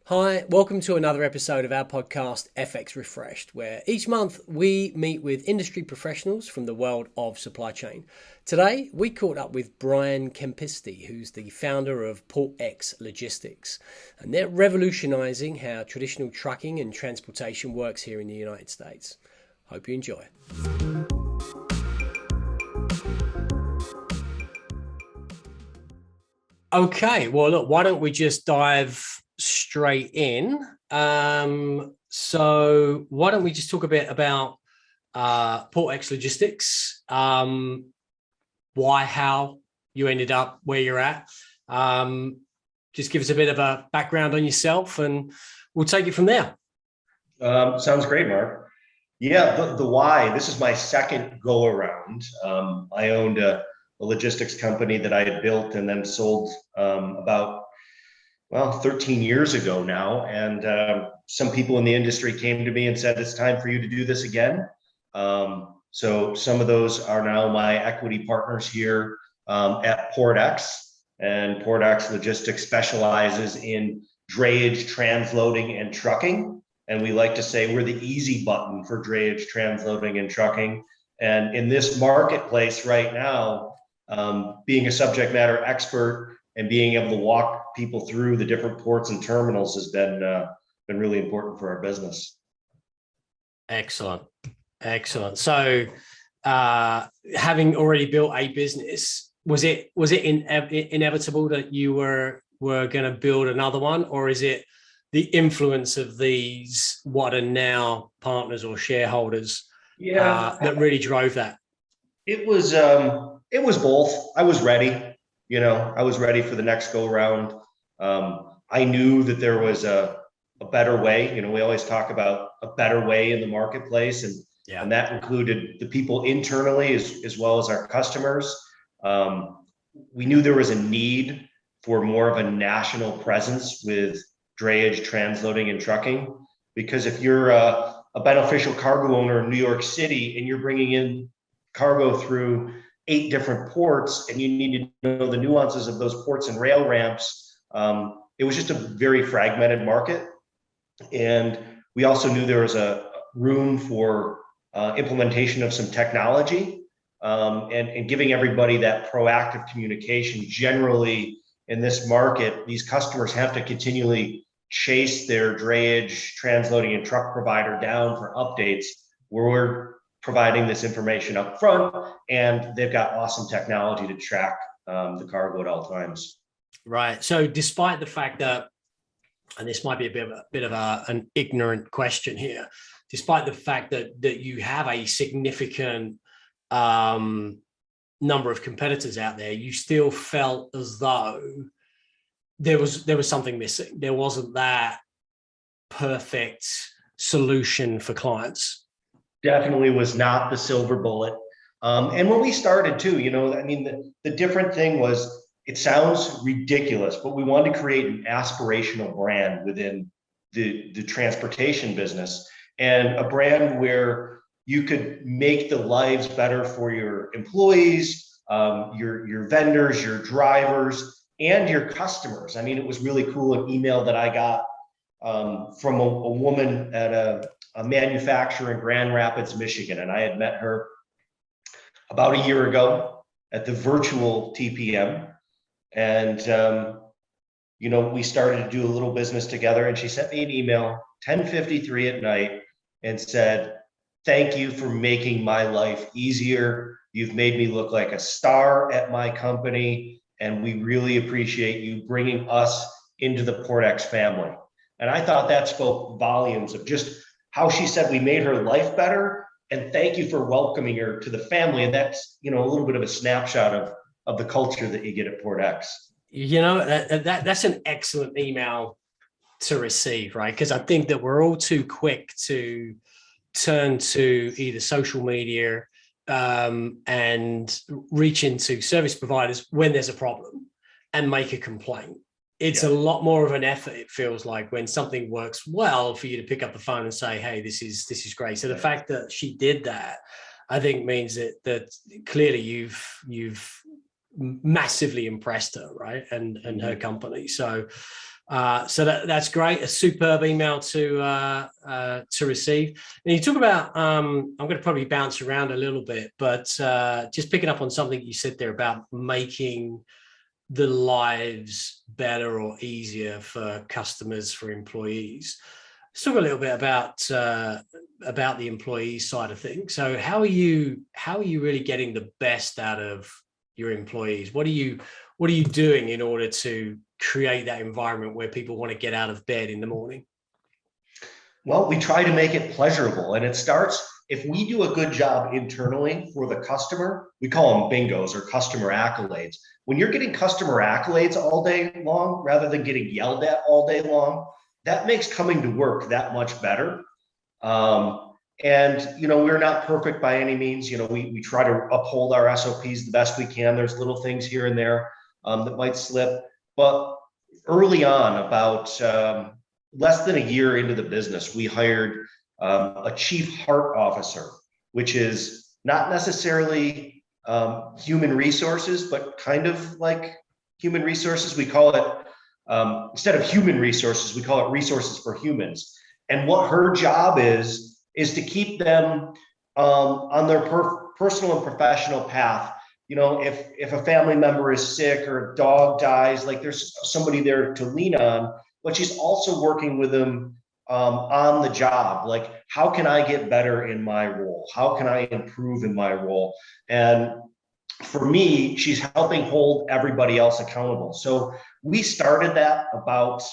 Hi, welcome to another episode of our podcast, FXRefreshed, where each month we meet with industry professionals from the world of supply chain. Today, we caught up with Brian Kempisty, who's the founder of PortX Logistics, and they're revolutionizing how traditional trucking and transportation works here in the United States. Hope you enjoy. Okay, well, look, why don't we just dive straight in? So why don't we just talk a bit about PortX Logistics, why, how you ended up where you're at. Just give us a bit of a background on yourself and we'll take it from there. Sounds great, Mark. Yeah, the why. This is my second go around. I owned a logistics company that I had built and then sold about 13 years ago now. And some people in the industry came to me and said, it's time for you to do this again. So some of those are now my equity partners here at PortX. And PortX Logistics specializes in drayage, transloading, and trucking. And we like to say we're the easy button for drayage, transloading, and trucking. And in this marketplace right now, being a subject matter expert and being able to walk people through the different ports and terminals has been really important for our business. Excellent. So having already built a business, was it inevitable that you were going to build another one, or is it the influence of these what are now partners or shareholders that really drove that? It was both. I was ready. I was ready for the next go round. I knew that there was a better way. We always talk about a better way in the marketplace, and that included the people internally as well as our customers. We knew there was a need for more of a national presence with drayage, transloading, and trucking, because if you're a beneficial cargo owner in New York City and you're bringing in cargo through 8 different ports and you need to know the nuances of those ports and rail ramps, it was just a very fragmented market. And we also knew there was a room for implementation of some technology and giving everybody that proactive communication. Generally in this market, these customers have to continually chase their drayage, transloading, and truck provider down for updates, where we're providing this information up front, and they've got awesome technology to track the cargo at all times. Right. So despite the fact that, and this might be a bit of an ignorant question here, despite the fact that you have a significant number of competitors out there, you still felt as though there was something missing. There wasn't that perfect solution for clients. Definitely was not the silver bullet. And when we started too, the different thing was, it sounds ridiculous, but we wanted to create an aspirational brand within the transportation business, and a brand where you could make the lives better for your employees, your vendors, your drivers, and your customers. It was really cool. An email that I got from a woman at a manufacturer in Grand Rapids, Michigan, and I had met her about a year ago at the virtual TPM. And, we started to do a little business together, and she sent me an email 10:53 at night and said, "Thank you for making my life easier. You've made me look like a star at my company, and we really appreciate you bringing us into the PortX family." And I thought that spoke volumes of just how she said we made her life better, and thank you for welcoming her to the family. And that's, a little bit of a snapshot of the culture that you get at PortX. That's an excellent email to receive, right? Because I think that we're all too quick to turn to either social media and reach into service providers when there's a problem and make a complaint. It's a lot more of an effort, it feels like, when something works well, for you to pick up the phone and say, "Hey, this is great." So the fact that she did that, I think, means that clearly you've massively impressed her, right? And her company. So So that's great. A superb email to receive. And you talk about, I'm going to probably bounce around a little bit, but just picking up on something you said there about making the lives better or easier for customers, for employees. Let's talk a little bit about the employee side of things. So how are you really getting the best out of your employees? What are you doing in order to create that environment where people want to get out of bed in the morning? Well, we try to make it pleasurable, and it starts, if we do a good job internally for the customer, we call them bingos or customer accolades. When you're getting customer accolades all day long, rather than getting yelled at all day long, that makes coming to work that much better. And, we're not perfect by any means. We try to uphold our SOPs the best we can. There's little things here and there that might slip. But early on, about less than a year into the business, we hired a chief heart officer, which is not necessarily human resources, but kind of like human resources. We call it, instead of human resources, we call it resources for humans. And what her job is to keep them on their personal and professional path. If a family member is sick or a dog dies, like there's somebody there to lean on, but she's also working with them on the job. Like, how can I get better in my role? How can I improve in my role? And for me, she's helping hold everybody else accountable. So we started that about,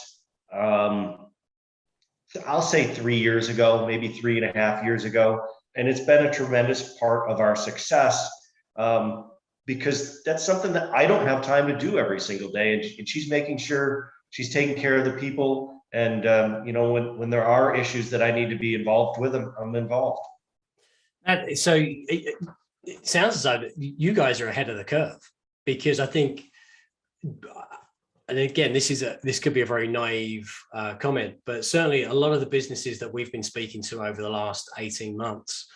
I'll say 3 years ago, maybe 3.5 years ago. And it's been a tremendous part of our success because that's something that I don't have time to do every single day. And she's making sure she's taking care of the people. And, when there are issues that I need to be involved with, I'm involved. So it sounds as though you guys are ahead of the curve, because I think, and again, this could be a very naive comment, but certainly a lot of the businesses that we've been speaking to over the last 18 months,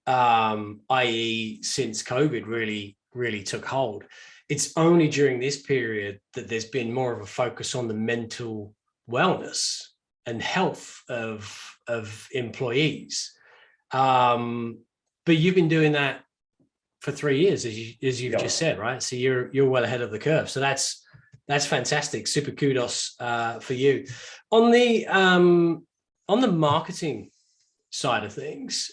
i.e. since COVID really took hold, it's only during this period that there's been more of a focus on the mental wellness and health of employees. But you've been doing that for 3 years, as you've just said, right? So you're well ahead of the curve. So that's fantastic. Super kudos for you. On the marketing side of things,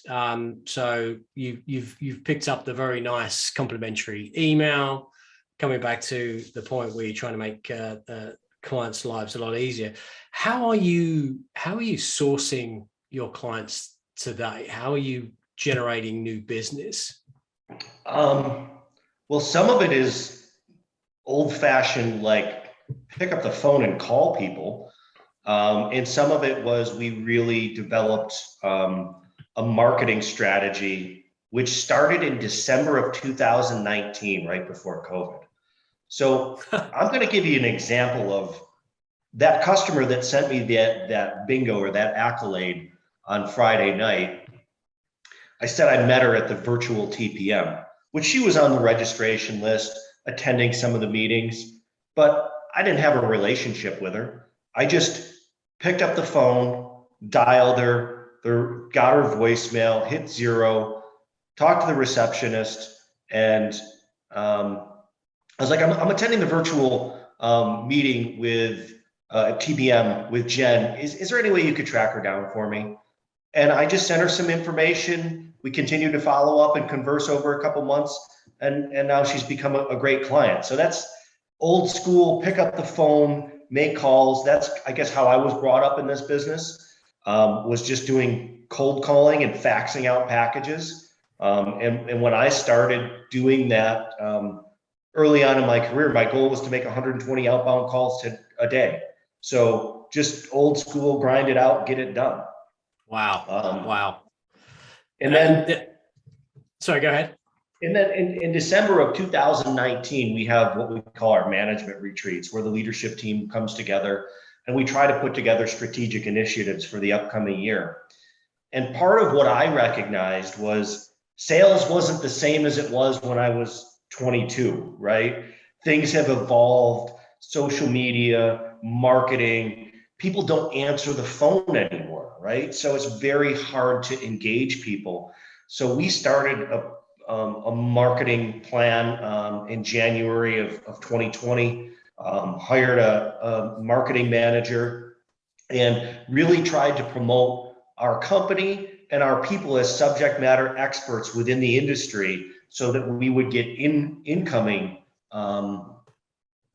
so you've picked up the very nice complimentary email, coming back to the point where you're trying to make clients' lives a lot easier. How are you sourcing your clients today? How are you generating new business? Well, some of it is old-fashioned, like pick up the phone and call people. And some of it was we really developed a marketing strategy, which started in December of 2019, right before COVID. So I'm going to give you an example of that customer that sent me that bingo or that accolade on Friday night. I said I met her at the virtual TPM, which she was on the registration list, attending some of the meetings, but I didn't have a relationship with her. I just picked up the phone, dialed her, got her voicemail, hit 0, talked to the receptionist, and I was like, I'm attending the virtual meeting with TPM with Jen. Is there any way you could track her down for me? And I just sent her some information. We continued to follow up and converse over a couple months. And now she's become a great client. So that's old school, pick up the phone, make calls. That's, I guess, how I was brought up in this business, was just doing cold calling and faxing out packages. And when I started doing that early on in my career, my goal was to make 120 outbound calls a day. So just old school, grind it out, get it done. Wow. Wow. And then, sorry, go ahead. And then in December of 2019, we have what we call our management retreats, where the leadership team comes together and we try to put together strategic initiatives for the upcoming year. And part of what I recognized was sales wasn't the same as it was when I was 22, right? Things have evolved, social media, marketing. People don't answer the phone anymore, right? So it's very hard to engage people. So we started a marketing plan in January of 2020, hired a marketing manager, and really tried to promote our company and our people as subject matter experts within the industry so that we would get incoming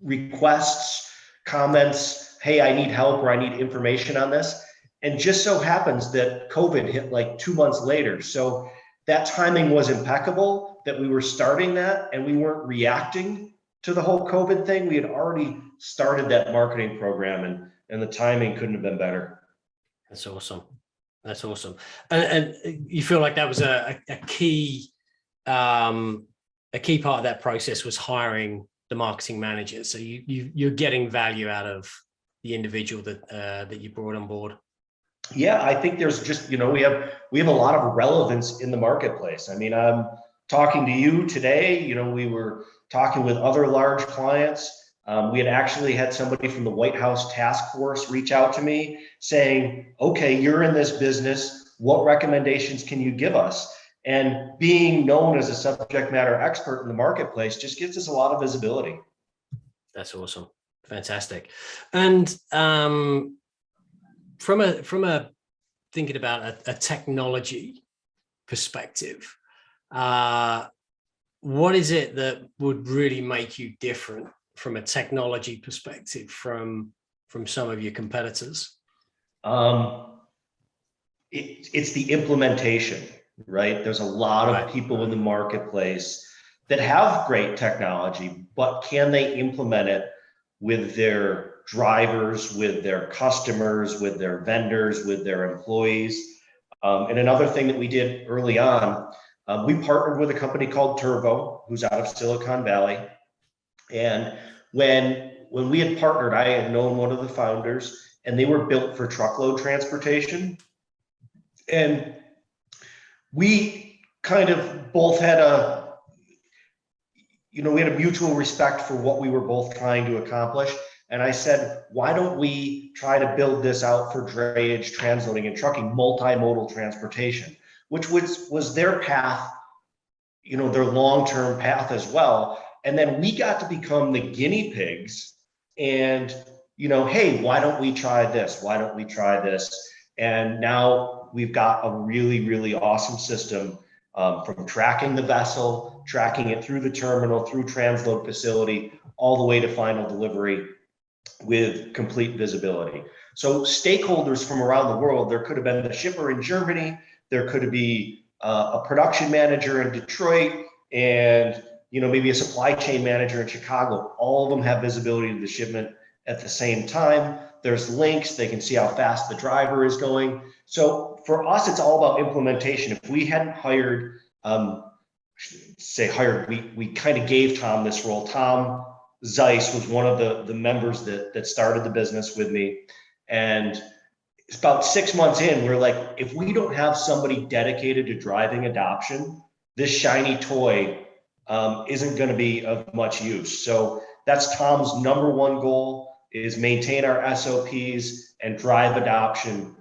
requests, comments, hey, I need help or I need information on this. And just so happens that COVID hit like 2 months later. So that timing was impeccable that we were starting that and we weren't reacting to the whole COVID thing. We had already started that marketing program and the timing couldn't have been better. That's awesome. That's awesome. And you feel like that was a key part of that process was hiring the marketing manager. So you're getting value out of the individual that you brought on board. Yeah, I think there's just, we have a lot of relevance in the marketplace. I mean, I'm talking to you today, we were talking with other large clients. We had actually had somebody from the White House task force reach out to me saying, okay, you're in this business. What recommendations can you give us? And being known as a subject matter expert in the marketplace just gives us a lot of visibility. That's awesome. Fantastic. And from a thinking about a technology perspective, what is it that would really make you different from a technology perspective from some of your competitors? It's the implementation, right? There's a lot of people in the marketplace that have great technology, but can they implement it with their drivers, with their customers, with their vendors, with their employees? And another thing that we did early on, we partnered with a company called Turbo, who's out of Silicon Valley. And when we had partnered, I had known one of the founders, and they were built for truckload transportation. And we kind of both had we had a mutual respect for what we were both trying to accomplish. And I said, why don't we try to build this out for drayage, transloading, and trucking, multimodal transportation, which was their path, their long-term path as well. And then we got to become the guinea pigs and, hey, why don't we try this? Why don't we try this? And now we've got a really, really awesome system from tracking the vessel, tracking it through the terminal, through transload facility, all the way to final delivery with complete visibility. So stakeholders from around the world, there could have been the shipper in Germany, there could be a production manager in Detroit, and maybe a supply chain manager in Chicago. All of them have visibility to the shipment at the same time. There's links, they can see how fast the driver is going. So for us, it's all about implementation. If we hadn't hired, we kind of gave Tom this role. Tom Zeiss was one of the members that started the business with me. And it's about 6 months in, we're like, if we don't have somebody dedicated to driving adoption, this shiny toy isn't going to be of much use. So that's Tom's number one goal, is maintain our SOPs and drive adoption,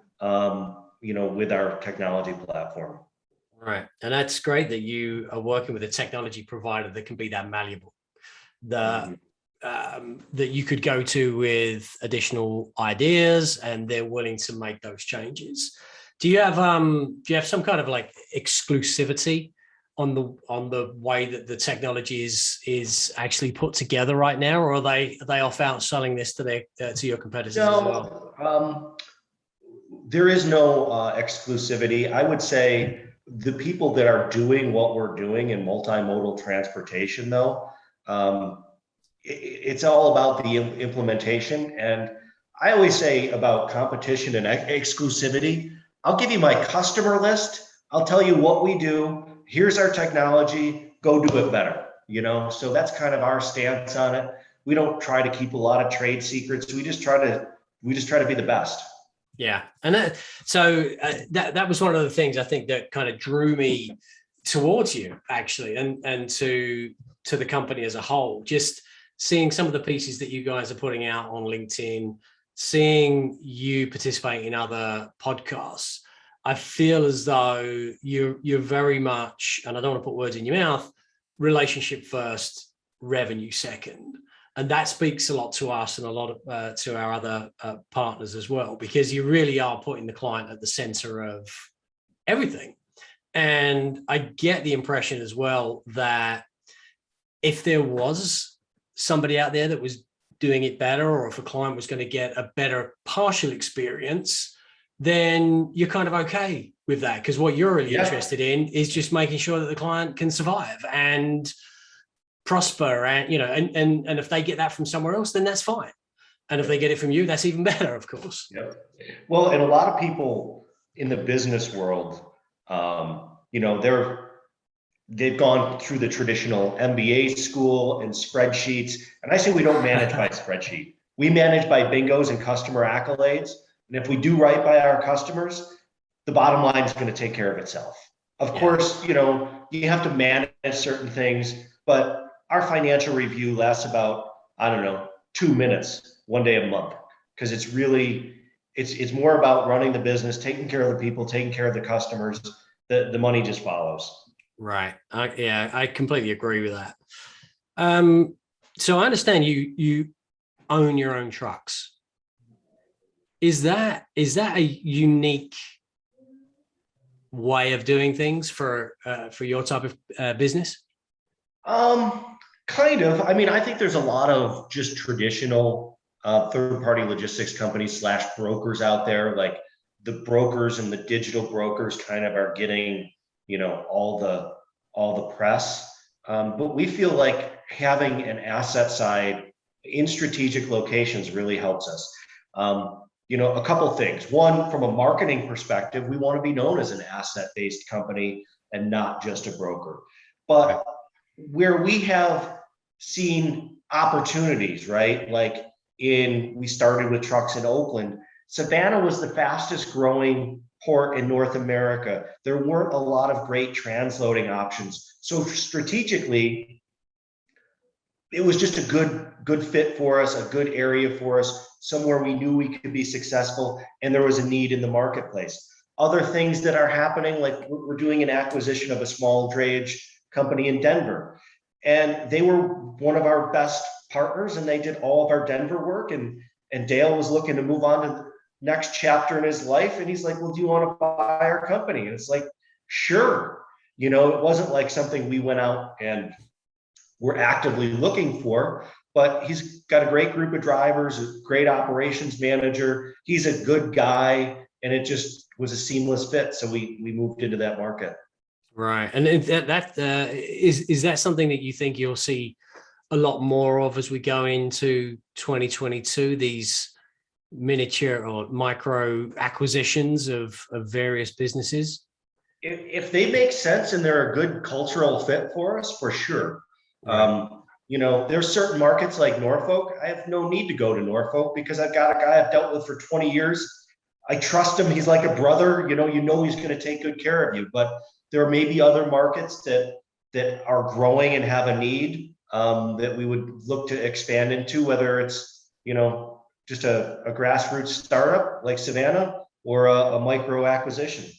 with our technology platform. Right. And that's great that you are working with a technology provider that can be that malleable, that you could go to with additional ideas and they're willing to make those changes. Do you have some kind of like exclusivity on the way that the technology is actually put together right now, or are they off out selling this to your competitors as well? There is no exclusivity. I would say the people that are doing what we're doing in multimodal transportation, though, it's all about the implementation. And I always say about competition and exclusivity, I'll give you my customer list. I'll tell you what we do. Here's our technology. Go do it better. So that's kind of our stance on it. We don't try to keep a lot of trade secrets. We just try to be the best. Yeah. And that was one of the things I think that kind of drew me towards you, actually, and to the company as a whole. Just seeing some of the pieces that you guys are putting out on LinkedIn, seeing you participate in other podcasts, I feel as though you're very much, and I don't want to put words in your mouth, relationship first, revenue second. And that speaks a lot to us and a lot of, to our other partners as well, because you really are putting the client at the center of everything. And I get the impression as well that if there was somebody out there that was doing it better, or if a client was going to get a better partial experience, then you're kind of okay with that. Because what you're really interested in is just making sure that the client can survive and prosper, and and if they get that from somewhere else, then that's fine. And if they get it from you, that's even better, of course. Yeah. Well, and a lot of people in the business world, they've gone through the traditional MBA school and spreadsheets. And I say we don't manage by spreadsheet. We manage by bingos and customer accolades. And if we do right by our customers, the bottom line is going to take care of itself. Of course, you have to manage certain things, but our financial review lasts about, 2 minutes, one day a month, because it's really, it's more about running the business, taking care of the people, taking care of the customers. The money just follows. Right. I completely agree with that. So I understand you own your own trucks. Is that a unique way of doing things for your type of business? Kind of. I mean, I think there's a lot of just traditional third-party logistics companies / brokers out there. Like the brokers and the digital brokers kind of are getting, all the press. But we feel like having an asset side in strategic locations really helps us. A couple things. One, from a marketing perspective, we want to be known as an asset-based company and not just a broker. But where we have seen opportunities, right? Like we started with trucks in Oakland. Savannah was the fastest growing port in North America. There weren't a lot of great transloading options. So strategically, it was just a good fit for us, a good area for us, somewhere we knew we could be successful, and there was a need in the marketplace. Other things that are happening, like we're doing an acquisition of a small drayage company in Denver, and they were one of our best partners, and they did all of our Denver work, and Dale was looking to move on to the next chapter in his life, and he's like, well, do you want to buy our company? And it's like, sure. It wasn't like something we went out and we're actively looking for, but he's got a great group of drivers, a great operations manager. He's a good guy, and it just was a seamless fit. So we moved into that market. Right. And is that something that you think you'll see a lot more of as we go into 2022, these miniature or micro acquisitions of various businesses? If they make sense and they're a good cultural fit for us, for sure. Right. There's certain markets like Norfolk. I have no need to go to Norfolk because I've got a guy I've dealt with for 20 years. I trust him. He's like a brother. He's going to take good care of you. But there may be other markets that are growing and have a need that we would look to expand into, whether it's, just a grassroots startup like Savannah or a micro acquisition.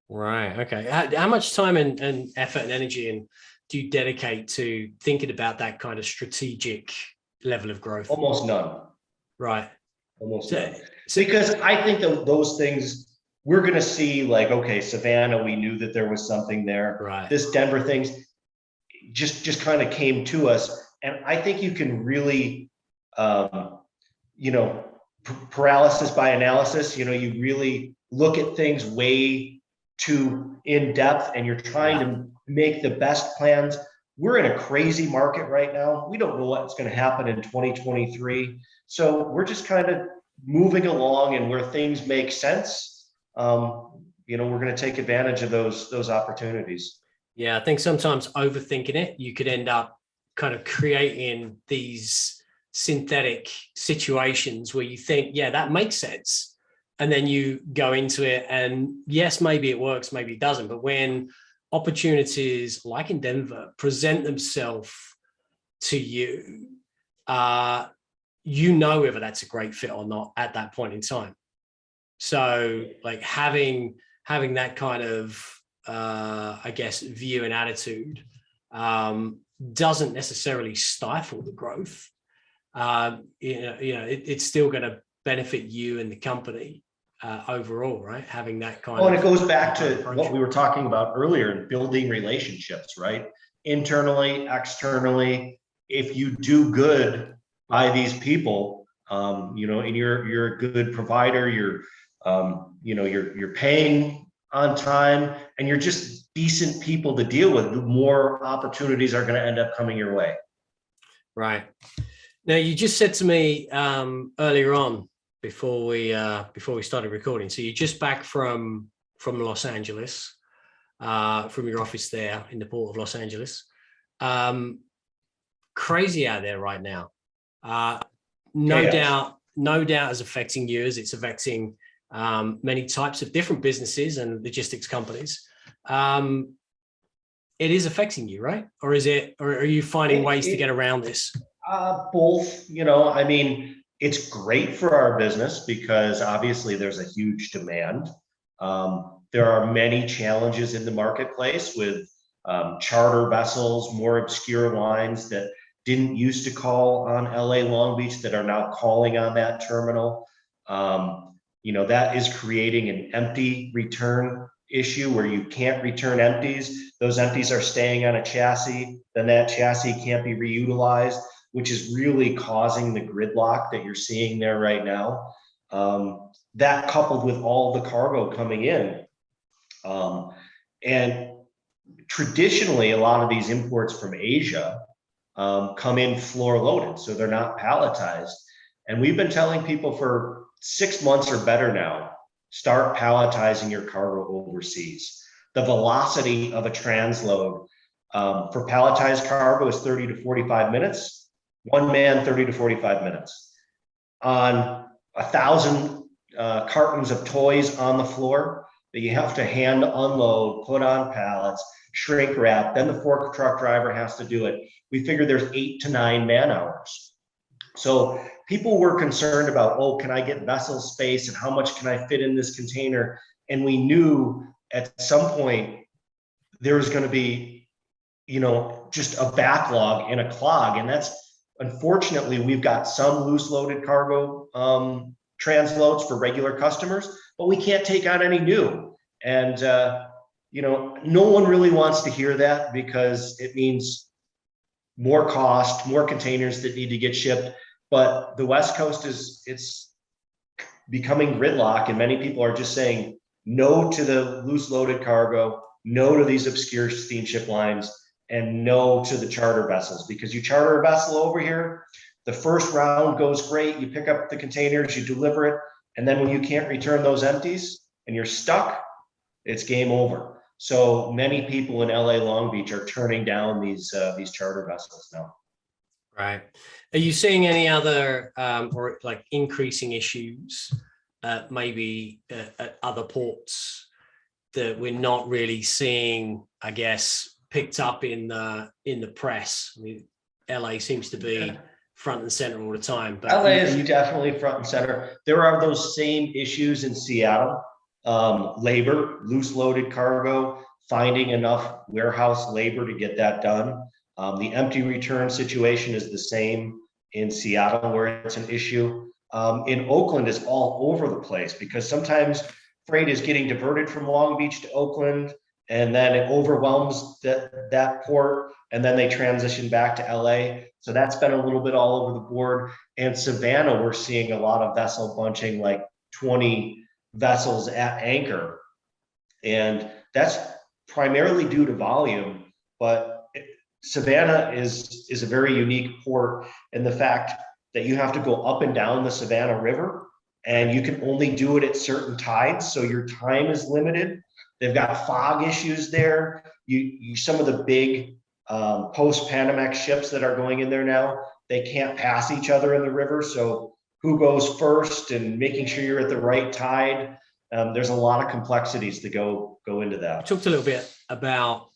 Right. Okay. How much time and effort and energy do you dedicate to thinking about that kind of strategic level of growth? Almost none. Right. Almost none. Because I think that those things we're going to see, like, okay, Savannah, we knew that there was something there. Right. This Denver things just kind of came to us. And I think you can really, paralysis by analysis, you really look at things way too in depth, and you're trying to make the best plans. We're in a crazy market right now. We don't know what's going to happen in 2023. So we're just kind of moving along, and where things make sense, we're going to take advantage of those opportunities. Yeah, I think sometimes overthinking it, you could end up kind of creating these synthetic situations where you think, yeah, that makes sense. And then you go into it and yes, maybe it works, maybe it doesn't. But when opportunities like in Denver present themselves to you, you know whether that's a great fit or not at that point in time. So like having that kind of, I guess, view and attitude doesn't necessarily stifle the growth. It's still going to benefit you and the company overall, right? Having that kind of. And it goes back to what we were talking about earlier, building relationships, right? Internally, externally. If you do good by these people, and you're a good provider, you're paying on time, and you're just decent people to deal with, more opportunities are going to end up coming your way. Right. Now, you just said to me earlier on before we started recording, so you're just back from Los Angeles, from your office there in the port of Los Angeles. Crazy out there right now. No doubt is affecting you, as it's affecting many types of different businesses and logistics companies. It is affecting you, right? Or are you finding ways to get around this? Both. It's great for our business because obviously there's a huge demand. There are many challenges in the marketplace with charter vessels, more obscure lines that didn't used to call on LA Long Beach that are now calling on that terminal. That is creating an empty return issue where you can't return empties. Those empties are staying on a chassis, then that chassis can't be reutilized, which is really causing the gridlock that you're seeing there right now. That coupled with all the cargo coming in. And traditionally, a lot of these imports from Asia come in floor loaded, so they're not palletized. And we've been telling people for 6 months or better now, start palletizing your cargo overseas. The velocity of a transload for palletized cargo is 30 to 45 minutes. One man, 30 to 45 minutes. On 1,000 cartons of toys on the floor that you have to hand unload, put on pallets, shrink wrap, then the fork truck driver has to do it. We figure there's 8 to 9 man hours. So people were concerned about, can I get vessel space and how much can I fit in this container? And we knew at some point there was going to be, just a backlog and a clog. And that's, unfortunately, we've got some loose loaded cargo transloads for regular customers, but we can't take on any new. And, no one really wants to hear that because it means more cost, more containers that need to get shipped. But the West Coast it's becoming gridlock, and many people are just saying no to the loose loaded cargo, no to these obscure steamship lines, and no to the charter vessels. Because you charter a vessel over here, the first round goes great, you pick up the containers, you deliver it, and then when you can't return those empties and you're stuck, it's game over. So many people in LA Long Beach are turning down these charter vessels now. Right. Are you seeing any other or like increasing issues maybe at other ports that we're not really seeing, I guess, picked up in the press? I mean, LA seems to be front and center all the time. But LA is definitely front and center. There are those same issues in Seattle. Labor, loose loaded cargo, finding enough warehouse labor to get that done. The empty return situation is the same in Seattle, where it's an issue. In Oakland, it's all over the place because sometimes freight is getting diverted from Long Beach to Oakland, and then it overwhelms that port, and then they transition back to LA. So that's been a little bit all over the board. And Savannah, we're seeing a lot of vessel bunching, like 20 vessels at anchor. And that's primarily due to volume, but Savannah is a very unique port in the fact that you have to go up and down the Savannah River, and you can only do it at certain tides, so your time is limited. They've got fog issues there. Some of the big post-Panamax ships that are going in there now, they can't pass each other in the river, so who goes first and making sure you're at the right tide. There's a lot of complexities to go into that. I talked a little bit about,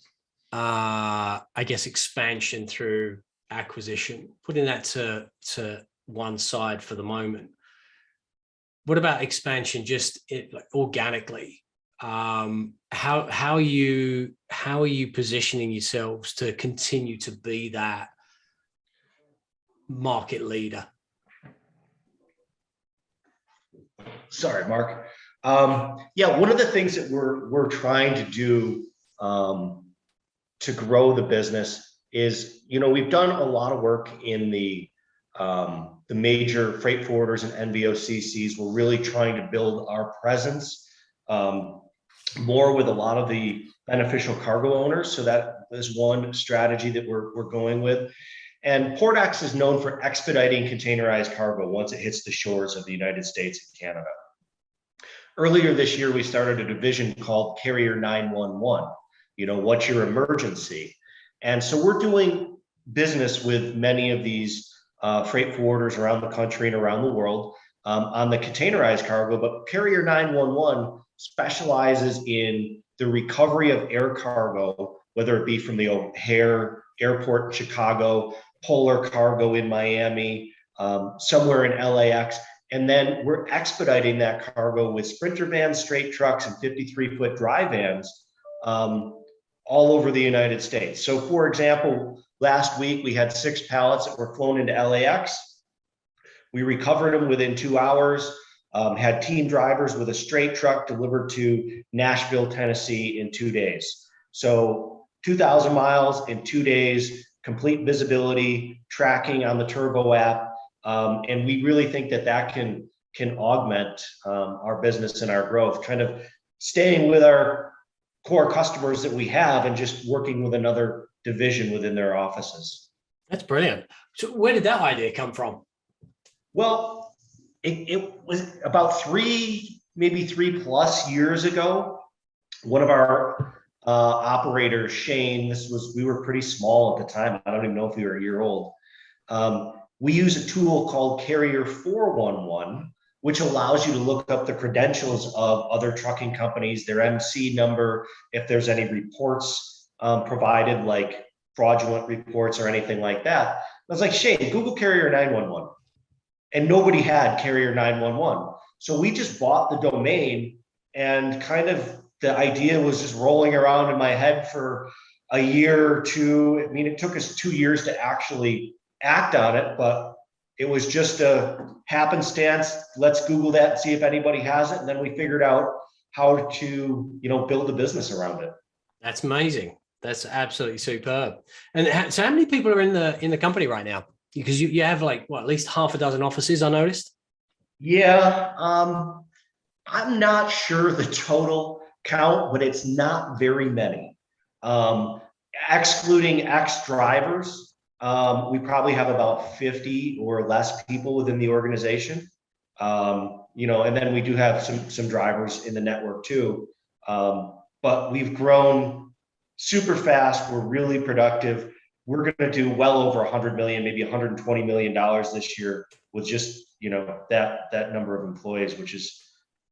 I guess, expansion through acquisition, putting that to one side for the moment, what about expansion, just like organically? How are you positioning yourselves to continue to be that market leader? Sorry, Mark. Yeah, one of the things that we're trying to do to grow the business is, we've done a lot of work in the major freight forwarders and NVOCCs. We're really trying to build our presence more with a lot of the beneficial cargo owners. So that is one strategy that we're going with. And Portax is known for expediting containerized cargo once it hits the shores of the United States and Canada. Earlier this year, we started a division called Carrier 911. What's your emergency? And so we're doing business with many of these freight forwarders around the country and around the world on the containerized cargo. But Carrier 911 specializes in the recovery of air cargo, whether it be from the O'Hare Airport in Chicago, Polar Cargo in Miami, somewhere in LAX. And then we're expediting that cargo with Sprinter vans, straight trucks, and 53-foot dry vans all over the United States. So for example, last week we had 6 pallets that were flown into LAX. We recovered them within 2 hours, had team drivers with a straight truck delivered to Nashville, Tennessee in 2 days. So 2,000 miles in 2 days, complete visibility, tracking on the Turbo app. And we really think that can augment our business and our growth, kind of staying with our core customers that we have and just working with another division within their offices. That's brilliant. So where did that idea come from? Well, it was about maybe 3+ years ago. One of our operators, Shane, we were pretty small at the time. I don't even know if we were a year old. We use a tool called Carrier 411, which allows you to look up the credentials of other trucking companies, their MC number, if there's any reports provided, like fraudulent reports or anything like that. I was like, Shane, Google Carrier 911. And nobody had Carrier 911. So we just bought the domain, and kind of the idea was just rolling around in my head for a year or two. I mean, it took us 2 years to actually act on it, but it was just a happenstance. Let's Google that and see if anybody has it. And then we figured out how to, build a business around it. That's amazing. That's absolutely superb. And so how many people are in the company right now? Because you have at least half a dozen offices, I noticed. Yeah. I'm not sure the total count, but it's not very many. Excluding ex-drivers, we probably have about 50 or less people within the organization. And then we do have some drivers in the network too. But we've grown super fast. We're really productive. We're going to do well over 100 million, maybe 120 million dollars this year with just that number of employees, which is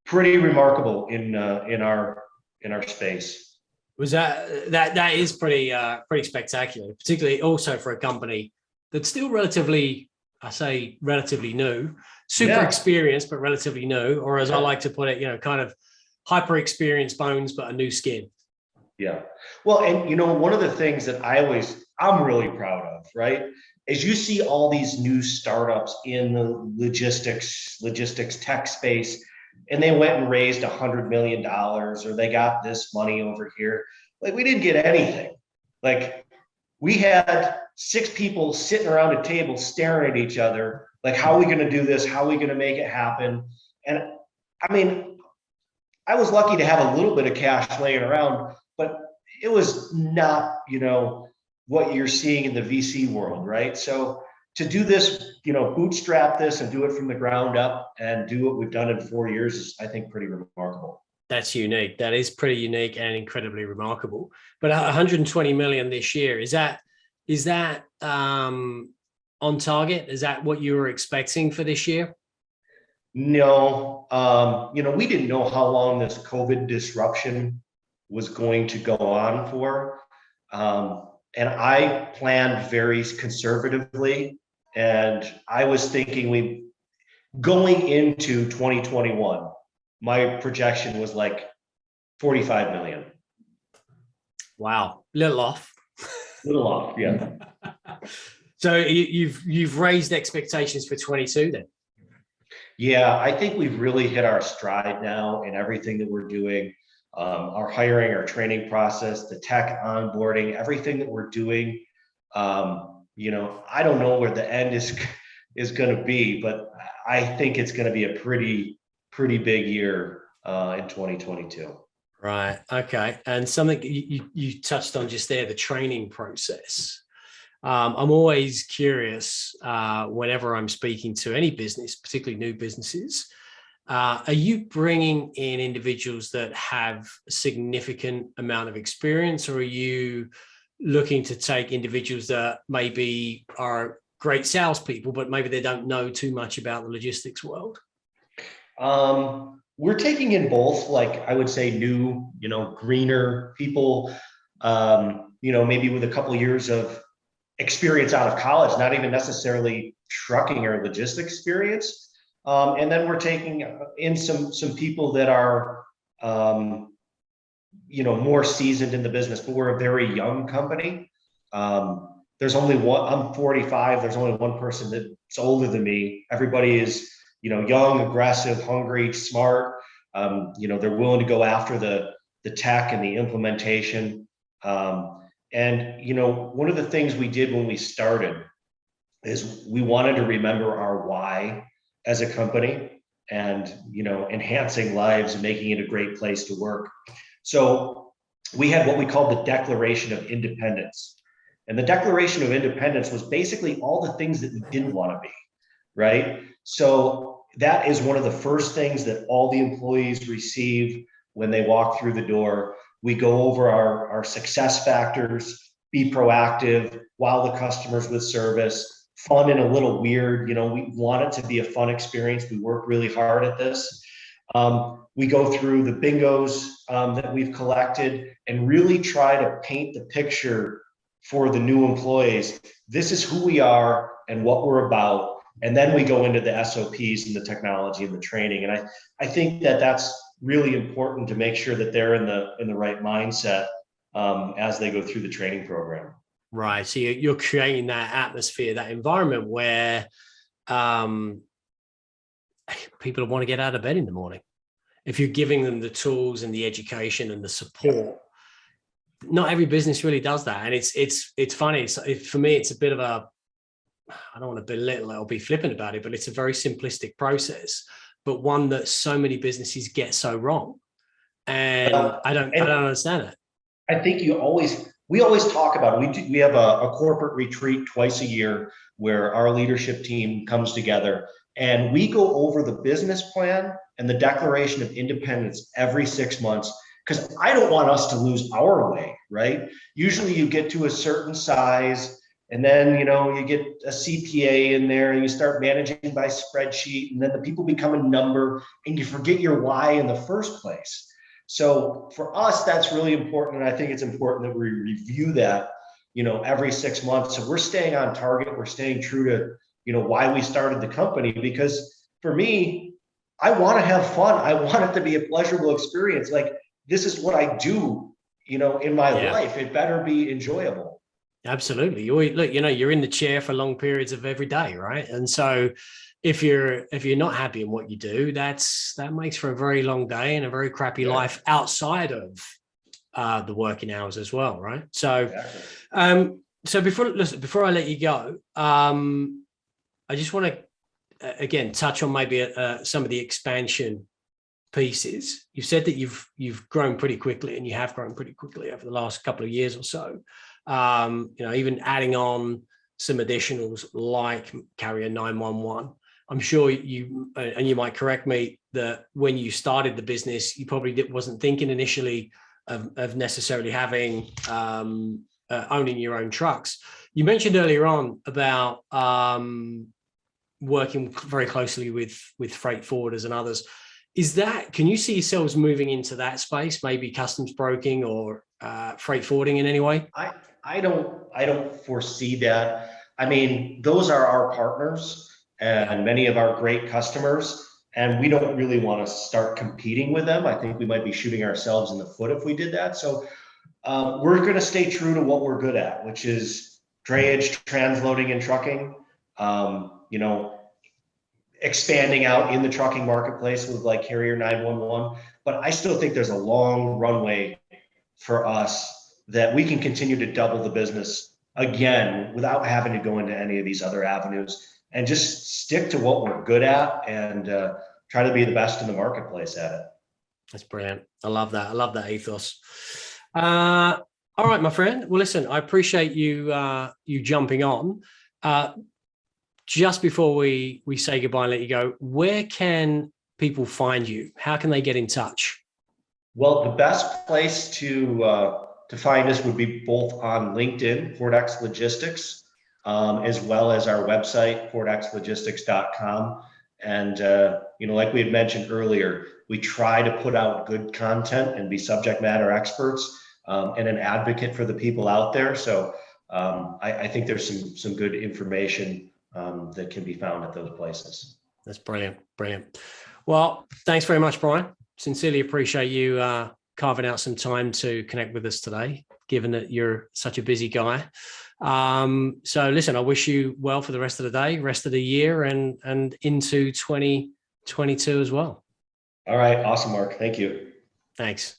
pretty remarkable in our space. Was that is pretty spectacular, particularly also for a company that's still relatively new, super experienced, but relatively new, or as I like to put it, kind of hyper experienced bones, but a new skin. Yeah. Well, and one of the things that I'm really proud of, right, is you see all these new startups in the logistics tech space, and they went and raised $100 million, or they got this money over here. Like, we didn't get anything. Like, we had 6 people sitting around a table staring at each other. Like, how are we going to do this? How are we going to make it happen? And I mean, I was lucky to have a little bit of cash laying around, but it was not, what you're seeing in the VC world, right? So to do this, bootstrap this and do it from the ground up and do what we've done in 4 years is, I think, pretty remarkable. That's unique. That is pretty unique and incredibly remarkable. But 120 million this year, is that on target? Is that what you were expecting for this year? No, we didn't know how long this COVID disruption was going to go on for. and I planned very conservatively. And I was thinking going into 2021, my projection was like 45 million. Wow, little off. Little off, yeah. So you've raised expectations for 22 then? Yeah, I think we've really hit our stride now in everything that we're doing. Our hiring, our training process, the tech onboarding, everything that we're doing. I don't know where the end is going to be, but I think it's going to be a pretty big year in 2022. Right. Okay. And something you touched on just there, the training process. I'm always curious whenever I'm speaking to any business, particularly new businesses. Are you bringing in individuals that have a significant amount of experience, or are you looking to take individuals that maybe are great salespeople, but maybe they don't know too much about the logistics world? We're taking in both, like I would say new, greener people, maybe with a couple of years of experience out of college, not even necessarily trucking or logistics experience. And then we're taking in some people that are, more seasoned in the business, but we're a very young company. There's only one, I'm 45. There's only one person that's older than me. Everybody is, young, aggressive, hungry, smart. They're willing to go after the tech and the implementation. One of the things we did when we started is we wanted to remember our why as a company and, enhancing lives and making it a great place to work. So we had what we called the Declaration of Independence. And the Declaration of Independence was basically all the things that we didn't want to be, right? So that is one of the first things that all the employees receive when they walk through the door. We go over our success factors, be proactive, wow the customers with service, fun and a little weird. We want it to be a fun experience. We work really hard at this. We go through the bingos that we've collected and really try to paint the picture for the new employees. This is who we are and what we're about. And then we go into the SOPs and the technology and the training. And I think that that's really important to make sure that they're in the right mindset as they go through the training program. Right. So you're creating that atmosphere, that environment where people want to get out of bed in the morning. If you're giving them the tools and the education and the support, not every business really does that. And it's funny. For me, it's a bit of I don't want to belittle it or be flippant about it, but it's a very simplistic process, but one that so many businesses get so wrong. And I don't understand it. I think we always talk about it. We have a corporate retreat twice a year where our leadership team comes together and we go over the business plan and the Declaration of Independence every 6 months, because I don't want us to lose our way, right? Usually you get to a certain size and then, you get a CPA in there and you start managing by spreadsheet, and then the people become a number and you forget your why in the first place. So for us, that's really important. And I think it's important that we review that, every 6 months. So we're staying on target. We're staying true to, why we started the company, because for me, I want to have fun. I want it to be a pleasurable experience. Like, this is what I do, in my life. It better be enjoyable. Absolutely. You're in the chair for long periods of every day, right? And so if you're not happy in what you do, that makes for a very long day and a very crappy life outside of the working hours as well, right? So so before I let you go, I just want to again touch on maybe some of the expansion pieces. You've said that you've grown pretty quickly, and you have grown pretty quickly over the last couple of years or so. Even adding on some additionals like Carrier 911. I'm sure you might correct me, that when you started the business, you probably wasn't thinking initially of necessarily having owning your own trucks. You mentioned earlier on about working very closely with freight forwarders and others. Can you see yourselves moving into that space, maybe customs broking or freight forwarding in any way? I don't foresee that. I mean, those are our partners and many of our great customers, and we don't really want to start competing with them. I think we might be shooting ourselves in the foot if we did that. So we're going to stay true to what we're good at, which is drayage, transloading, and trucking. You know, expanding out in the trucking marketplace with like Carrier 911. But I still think there's a long runway for us that we can continue to double the business again without having to go into any of these other avenues, and just stick to what we're good at and try to be the best in the marketplace at it. That's brilliant. I love that. I love that ethos. All right, my friend. Well, listen, I appreciate you you jumping on. Just before we say goodbye and let you go, where can people find you? How can they get in touch? Well, the best place to find us would be both on LinkedIn, FXRefreshed Logistics, as well as our website, FXRefreshed.com. And you know, like we had mentioned earlier, we try to put out good content and be subject matter experts and an advocate for the people out there. So I think there's some good information that can be found at those places. That's brilliant. Brilliant. Well, thanks very much, Brian. Sincerely appreciate you carving out some time to connect with us today, given that you're such a busy guy. So listen, I wish you well for the rest of the day, rest of the year, and into 2022 as well. All right. Awesome, Mark. Thank you. Thanks.